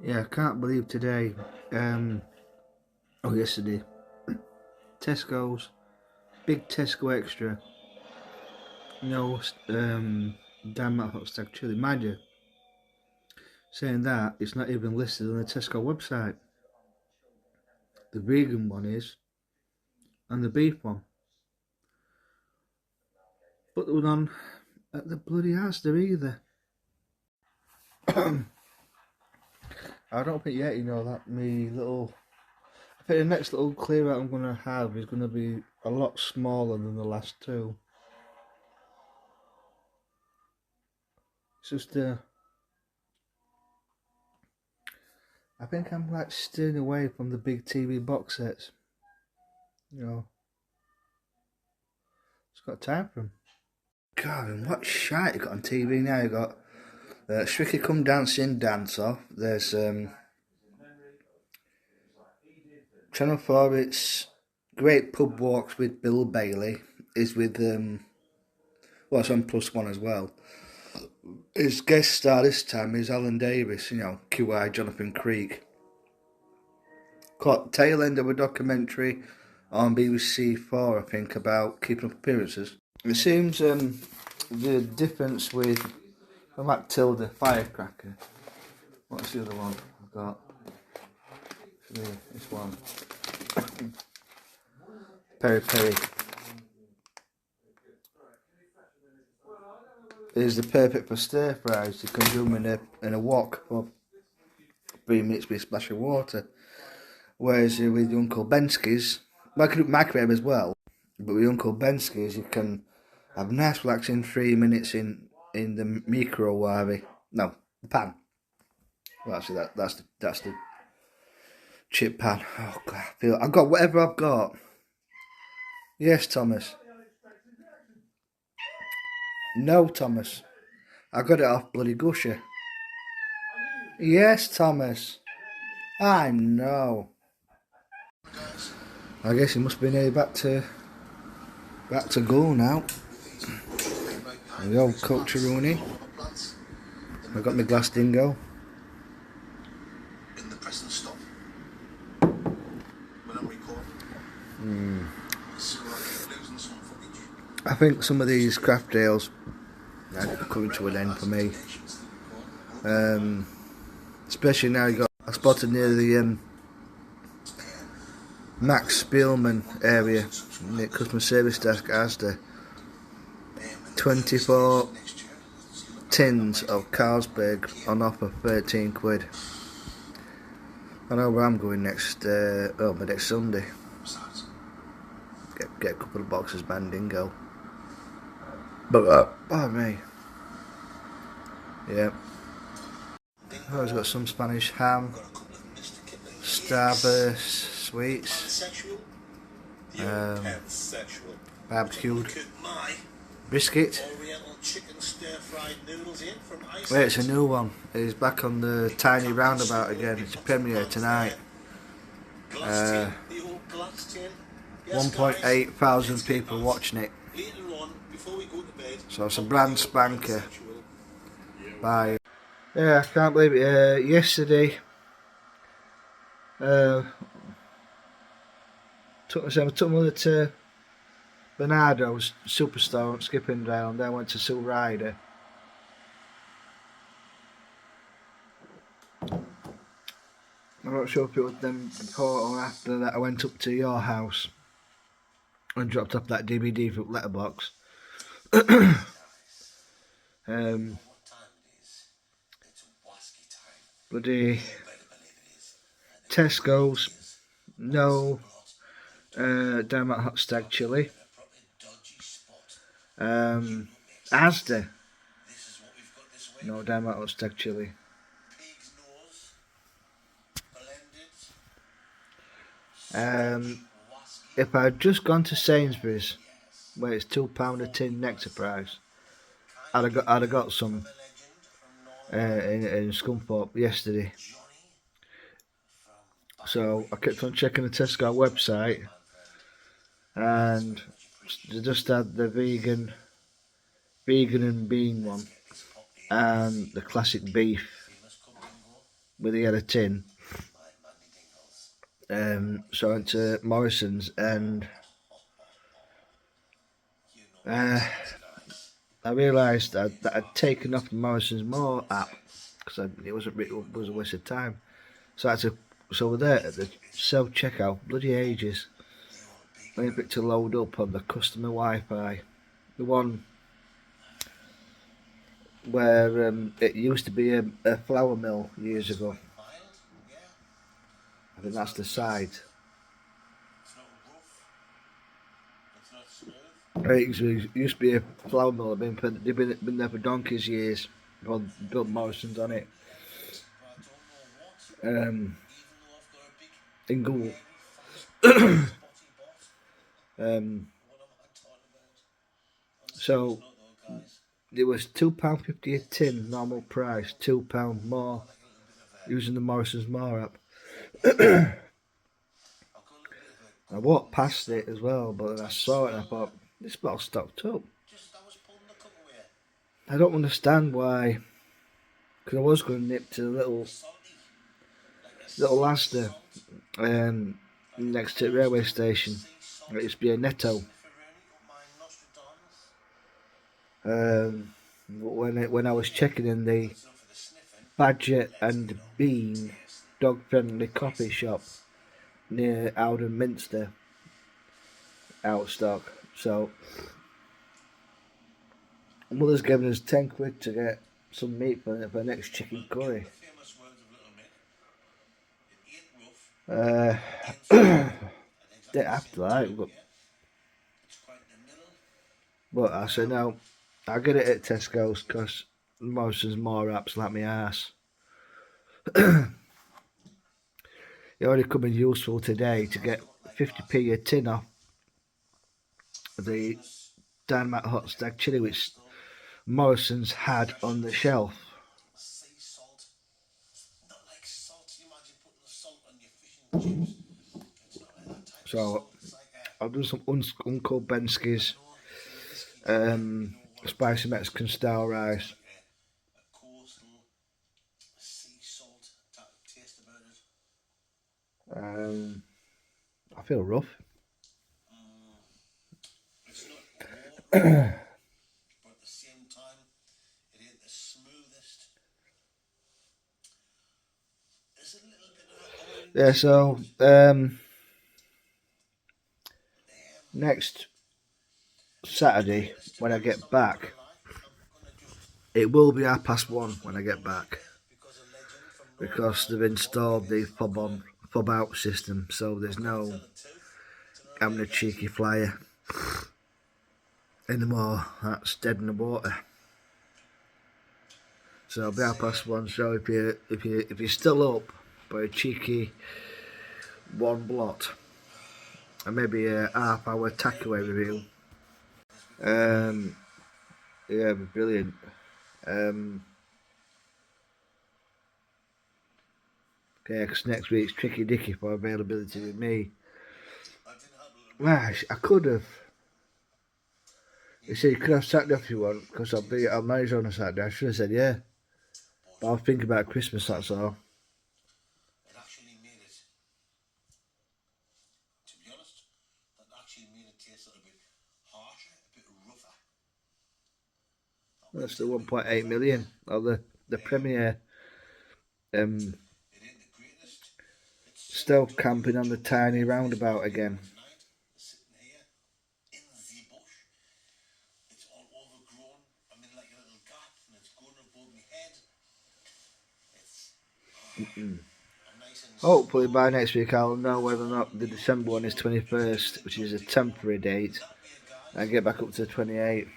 Yeah, I can't believe today, yesterday, Tesco's, big Tesco extra, no, damn that hot stag chili. Mind you, saying that, it's not even listed on the Tesco website. The vegan one is, and the beef one. But the one on at the bloody Asda either. I don't think yet, that me little... I think the next little clear out I'm going to have is going to be a lot smaller than the last two. It's just, I think I'm like steering away from the big TV box sets. It's got time for them. God, and what shite you got on TV now? You got Strictly Come Dancing Dance Off. There's Channel 4, it's Great Pub Walks with Bill Bailey. Is with, it's on Plus One as well. His guest star this time is Alan Davis, QI Jonathan Creek. Caught tail end of a documentary on BBC4, I think, about keeping up appearances. It seems the difference with Matilda Firecracker. What's the other one I've got? This one. Peri Peri. Is the perfect for stir fries. You can do them in a wok for 3 minutes with a splash of water. Whereas with your Uncle Bensky's, I can do microwave as well, but with Uncle Bensky's you can have nice relaxing 3 minutes in the microwave. No, the pan. Well, actually, that's the chip pan. Oh God, I've got whatever I've got. Yes, Thomas. No, Thomas. I got it off bloody Gusher. Yes, Thomas. I know. I guess he must be nearly back to goal now. There we go, Coach Rooney. I've got my glass dingo. In the press and stop. When I'm recording. I think some of these craft ales are coming to an end for me. Especially now I spotted near the Max Spielman area, the customer service desk at Asda. 24 tins of Carlsberg on offer, 13 quid. I know where I'm going next Sunday. Get a couple of boxes Mandingo. But pardon me. Yeah. Oh, it's got some Spanish ham, Starburst sweets, barbecued biscuit. Wait, it's a new one. It's back on the tiny roundabout again. It's a premiere tonight. 1.8 thousand people watching it. So it's a brand spanker. Bye. Yeah, I can't believe it. Yesterday, took me to Bernardo's Superstore, skipping down. Then went to Sue Ryder. I'm not sure if it was then before or after that I went up to your house and dropped off that DVD from Letterbox. Bloody Tesco's, no Dynamite Hot Stag Chili. Asda, no Dynamite Hot Stag Chili. If I'd just gone to Sainsbury's, where it's £2 a tin Nectar price, I'd have got some in Scunthorpe yesterday. So I kept on checking the Tesco website, and they just had the vegan and bean one, and the classic beef. with the other tin. So I went to Morrison's and I realised that I'd taken off the Morrison's More app because it was a waste of time. So we're there at the self checkout, bloody ages. Waiting for it to load up on the customer Wi-Fi, the one where it used to be a flour mill years ago. I think that's the side. It used to be a flour mill. They've been there for donkeys years. Built Morrison's on it. In Gould. So it was £2.50 a tin, normal price, £2 more using the Morrison's More app. I walked past it as well, but I saw it and I thought, this bottle's stocked up. I don't understand why, because I was going to nip to the little Asda next to the railway station. It used to be a Netto. When I was checking in the Badger and Bean dog-friendly coffee shop near Alden Minster, out of stock. So mother's given us £10 to get some meat for the next chicken curry. Didn't have to like, but I said no, I'll get it at Tesco's because Morrison's More apps like my ass. It already come in useful today to get 50p a tin off the Dynamite Hot Stag Chili which Morrison's had on the shelf. So I'll do some Uncle Bensky's spicy Mexican style rice. I feel rough. But at the same time, it ain't the smoothest. There's a little bit of yeah, so next Saturday when I get back, it will be 1:30 when I get back because they've installed the fob out system, so there's no having a cheeky flyer anymore. That's dead in the water. So it'll be 1:30. So if you're still up for a cheeky one blot and maybe a half-hour takeaway review, yeah, it'd be brilliant. Okay, because next week's tricky dicky for availability with me. Gosh, I could have. You see, you could have Saturday off if you want, because I'll be at Mary's on a Saturday. I should have said yeah. But I'll think about Christmas, that's all. It actually made it, to be honest, that actually made it taste a little bit harsher, a bit rougher. That's the 1.8 million of the premiere. Still camping on the tiny roundabout again. Hopefully by next week I'll know whether or not the December one is 21st, which is a temporary date, and get back up to the 28th.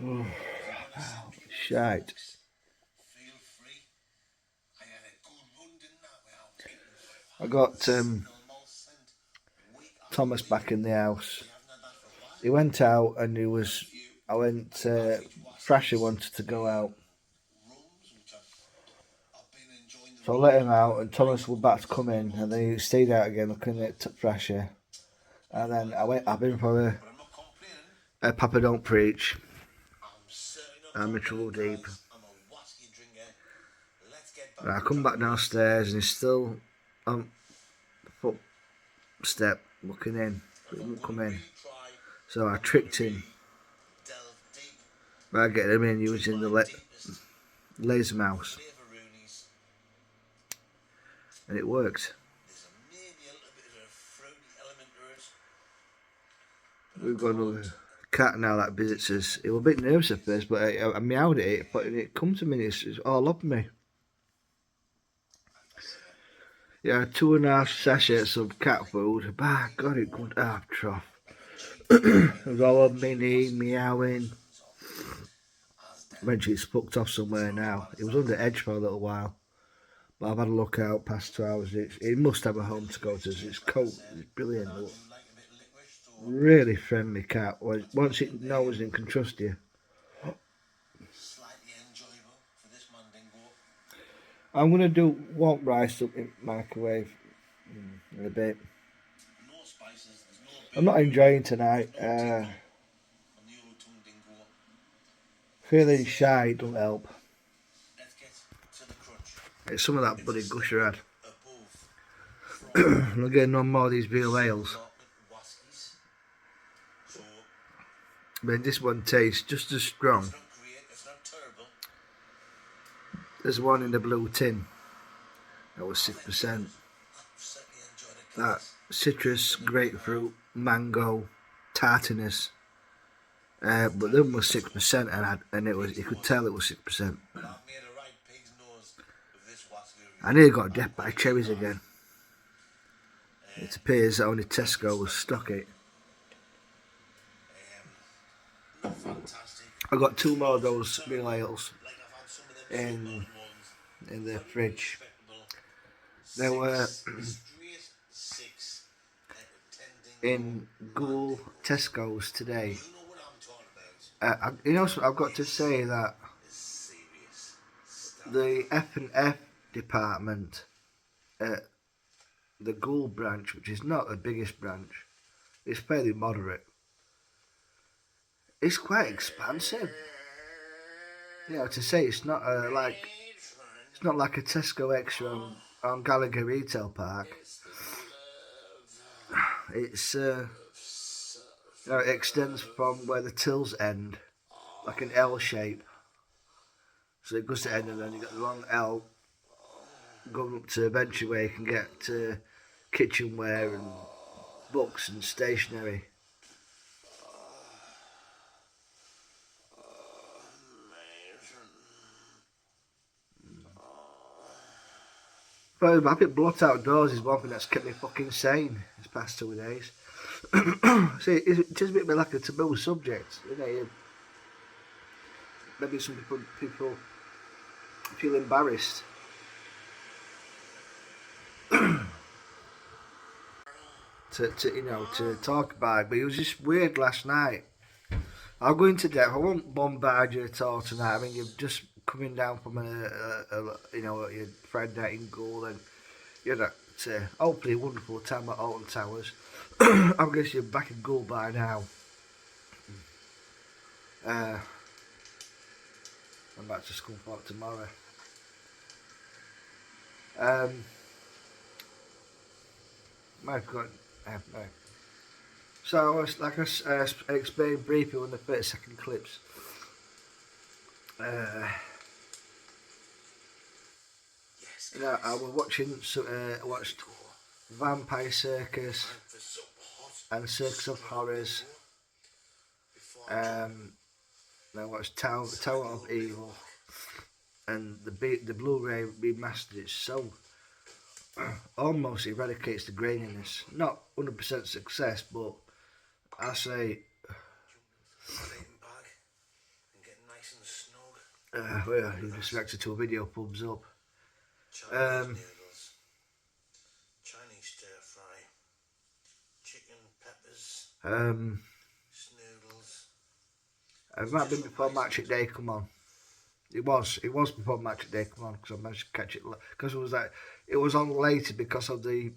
Oh, shite. I got Thomas back in the house. He went out and Thrasher wanted to go out. So I let him out, and Thomas was about to come in, and then he stayed out again looking at fresh air. And then I've been for a Papa Don't Preach. I'm in trouble deep. And I come back downstairs, and he's still on the footstep looking in, but he won't come in. So I tricked him by getting him in using the laser mouse, and it worked. We've got another cat now that visits us. He was a bit nervous at first, but I meowed at it, but it come to me, it's all up me. Yeah, 2.5 sachets of cat food. By God, it could half trough. It was all up me knee, meowing. Eventually it's fucked off somewhere now. It was under edge for a little while. But I've had a look out past 2 hours. It must have a home to go to. It's cold. It's brilliant. Really friendly cat. Once it knows it can trust you. I'm going to do warm rice up in the microwave in a bit. I'm not enjoying tonight. Feeling shy don't help. It's some of that bloody gusher had. I'm not getting no more of these real ales. But this one tastes just as strong as one in the blue tin. That was 6%. That citrus, grapefruit, mango, tartiness. But them was 6%, and it was, you could tell it was 6%. I nearly got death by cherries again. It appears that only Tesco will stock it. I got 2 more of those real ales in the fridge. They were in Goole Tesco's today. You know, I've got to say that the F&F department at the Goole branch, which is not the biggest branch, it's fairly moderate. It's quite expansive. You know, to say it's not like a Tesco Extra on Gallagher Retail Park. It's you know, it extends from where the tills end, like an L shape. So it goes to the end, and then you got the long L going up to eventually where you can get to kitchenware and books and stationery. But I think blot outdoors is one thing that's kept me fucking sane this past 2 days. See, it's just a bit like a taboo subject, you know. Maybe some people feel embarrassed. to talk about it, but it was just weird last night. I'll go into depth. I won't bombard you at all tonight. I mean, you're just coming down from your friend night in Goole, and you're at hopefully a wonderful time at Alton Towers. I guess you're back in Goole by now. I'm back to school for tomorrow. My God, no. So, like I explained briefly on the 30-second clips, I was watched Vampire Circus and Circus of Horrors. I watched Tower of Evil, and the Blu-ray remastered. It's so almost eradicates the graininess. Not 100% success, but I say. Well, you just reacted to a video, thumbs up. Chinese stir fry, chicken, peppers, It might have been before Match Day come on. It was before match day. Come on, because I managed to catch it because it was on later because of the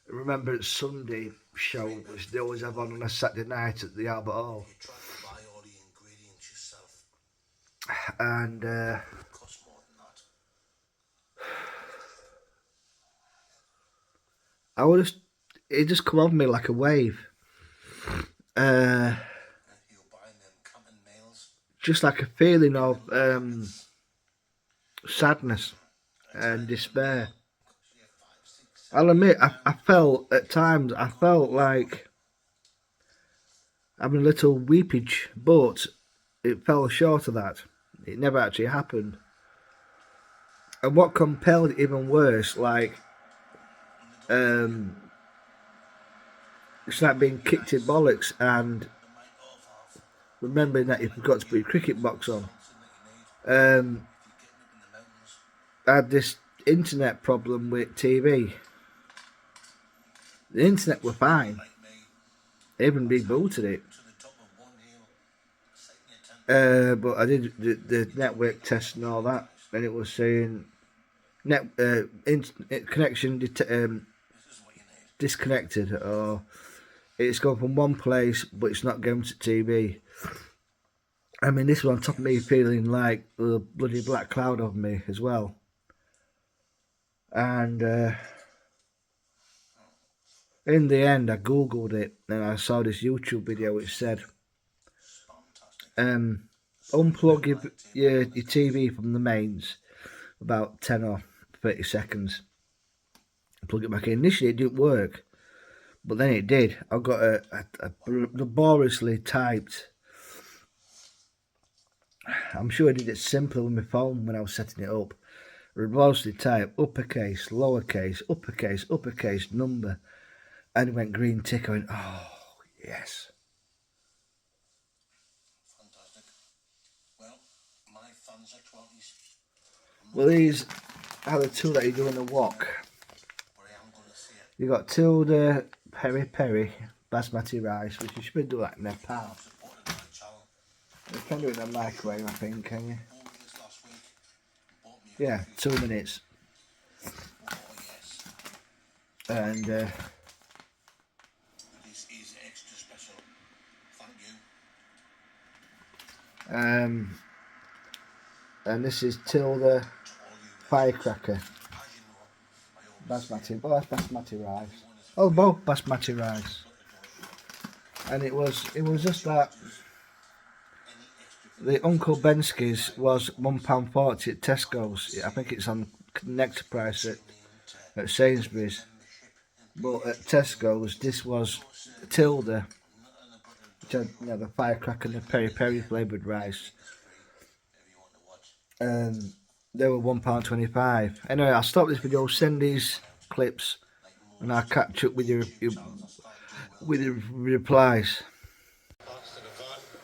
Remembrance Sunday show, which they always have on a Saturday night at the Albert Hall. You try to buy all the ingredients yourself. And It costs more than that. it just come over me like a wave. You're buying them camping meals. Just like a feeling of sadness and despair. I'll admit, I felt at times, like having a little weepage, but it fell short of that. It never actually happened. And what compelled it even worse, like, it's like being kicked in bollocks and remembering that you forgot to put your cricket box on. I had this internet problem with TV. The internet were fine. I even rebooted it. But I did the network test and all that, and it was saying connection disconnected, or it's gone from one place but it's not going to TV. I mean, this was on top of me feeling like a bloody black cloud over me as well. And in the end, I googled it and I saw this YouTube video which said, unplug your TV from the mains about 10 or 30 seconds. Plug it back in. Initially, it didn't work, but then it did. I got a laboriously typed. I'm sure I did it simpler with my phone when I was setting it up. Laboriously typed uppercase, lowercase, uppercase, number, and it went green tick. I went, oh yes. Fantastic. Well, my fans are 20s. Well, these are the two that you do in the wok. You got Tilda peri peri basmati rice, which you should do like Nepal. You can do it in a microwave, I think, can you? Yeah, 2 minutes. And this is extra special. Thank you. And this is Tilda firecracker. Basmati, well, that's basmati rice. Oh, both basmati rice. And it was just that the Uncle Bensky's was £1.40 at Tesco's. I think it's on nectar price at Sainsbury's. But at Tesco's, this was Tilda, which had, you know, the firecracker and the peri peri flavoured rice. They were £1.25. Anyway, I'll stop this video, send these clips, and I'll catch up with your replies.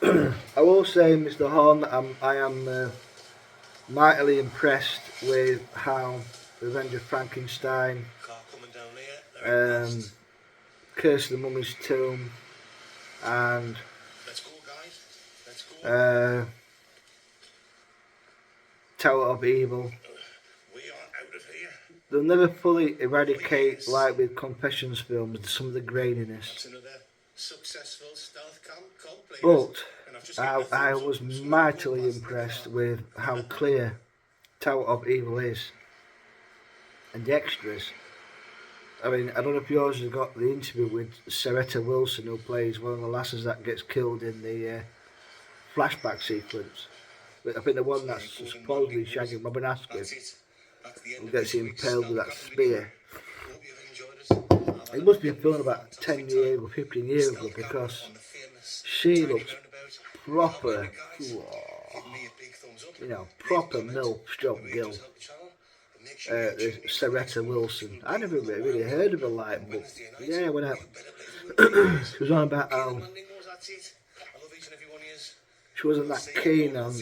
I will say, Mr. Horn, that I am mightily impressed with how Revenge of Frankenstein, Curse of the Mummy's Tomb, and Tower of Evil, they'll never fully eradicate, like with Confessions films, some of the graininess. But I was mightily impressed with how clear Tower of Evil is. And the extras. I mean, I don't know if yours has got the interview with Seretta Wilson, who plays one of the lasses that gets killed in the flashback sequence. But I think the one that's supposedly shagging Robin Asquith, who gets impaled with that spear. It must be a film about 10 years or 15 years ago, because she looks proper, you know, proper MILF stroke girl. Seretta Wilson. I never really heard of her, like, but yeah, when she was on about how she wasn't that keen on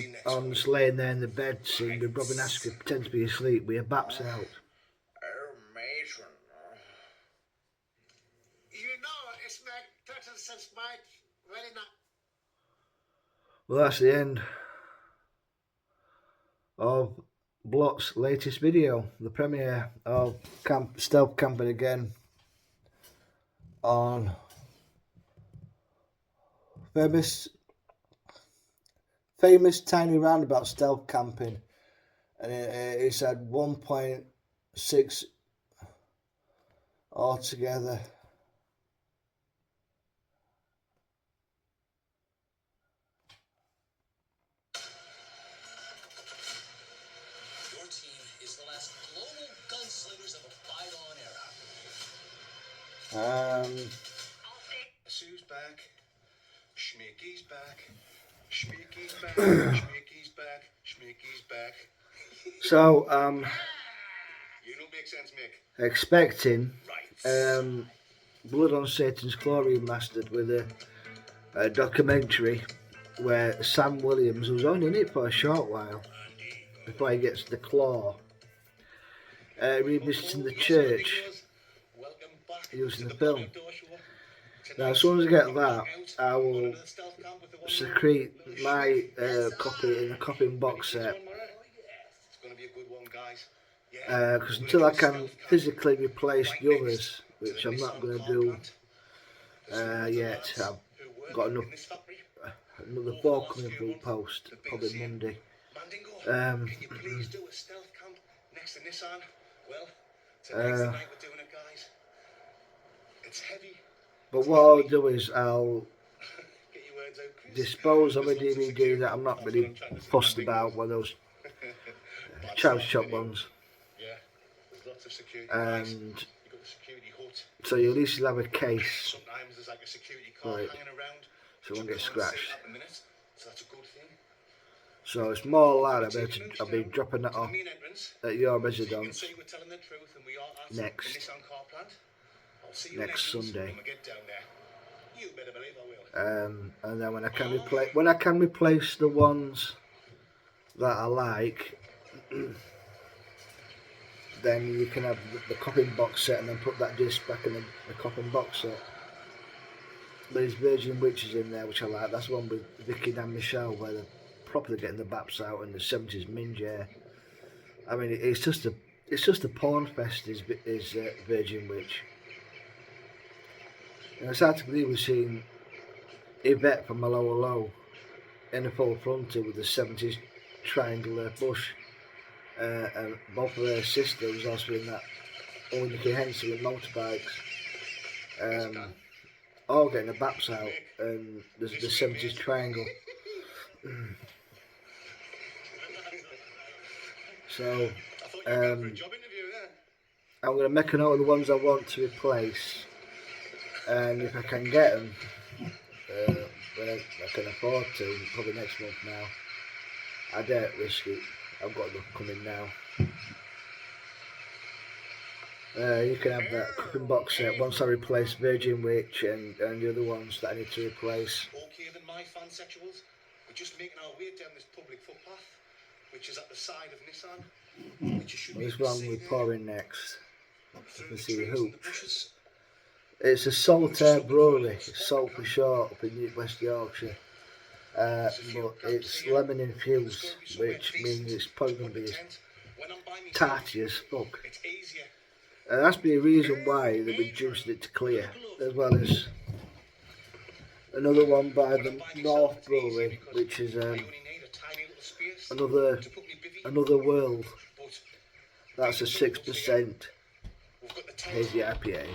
just laying there in the bed scene with Robin Asquith pretend to be asleep with her baps out. Well, that's the end of Blot's latest video, the premiere of stealth camping again on famous tiny roundabout stealth camping, and it's had 1.6 altogether. Your team is the last global gunslingers of a bygone era. Sue's back. Schmicky's back. Schmicky's back. Schmicky's back. Schmicky's back. So You don't make sense, Mick. expecting Right. Blood on Satan's Claw remastered with a documentary where Sam Williams, who's only in it for a short while before he gets the claw, revisiting the church using the film. Now, as soon as I get that, I will secrete my copy in a copy and box set. Because until I can physically replace the others, which I'm not going to do yet, I've got another 4 coming through post, probably Monday. Can you please do a stealth camp next to Nissan? Well, tonight's the night we're doing it, guys. It's heavy. But what I'll do is I'll dispose of a DVD that I'm not really fussed about, one of those charity shop ones. And so you at least have a case, right, so it won't get scratched. So it's more likely I'll be dropping that off at your residence next Sunday. And then when I can replace the ones that I like, then you can have the copying box set and then put that disc back in the copying box set. There's Virgin Witches in there, which I like. That's the one with Vicky and Michelle, where they're properly getting the baps out and the 70s minge hair. I mean, it's just a porn fest. Is Virgin Witch. And it's hard to believe we've seen Yvette from Hello Hello in a full frontal with the 70s triangular bush. And both of their sisters also in that Owen Henson with motorbikes, all getting the baps out, and there's the 70s triangle. So I'm going to make a note of the ones I want to replace, and if I can get them, when I can afford to, probably next month now, I don't risk it. I've got them coming now. You can have that cooking box set once I replace Virgin Witch and the other ones that I need to replace. Okay, then my fansexuals, we're just making our way down this public footpath, which is at the side of Nissan. This one we're pouring next. You can see the hoops. It's a Solitaire Brewery, it's Salt for short, up in West Yorkshire. But it's lemon infused, which means it's probably going to be as tarty as fuck. That's be a reason why they reduced it to clear, as well as another one by the North Brewery, which is another world. That's a 6% hazy IPA.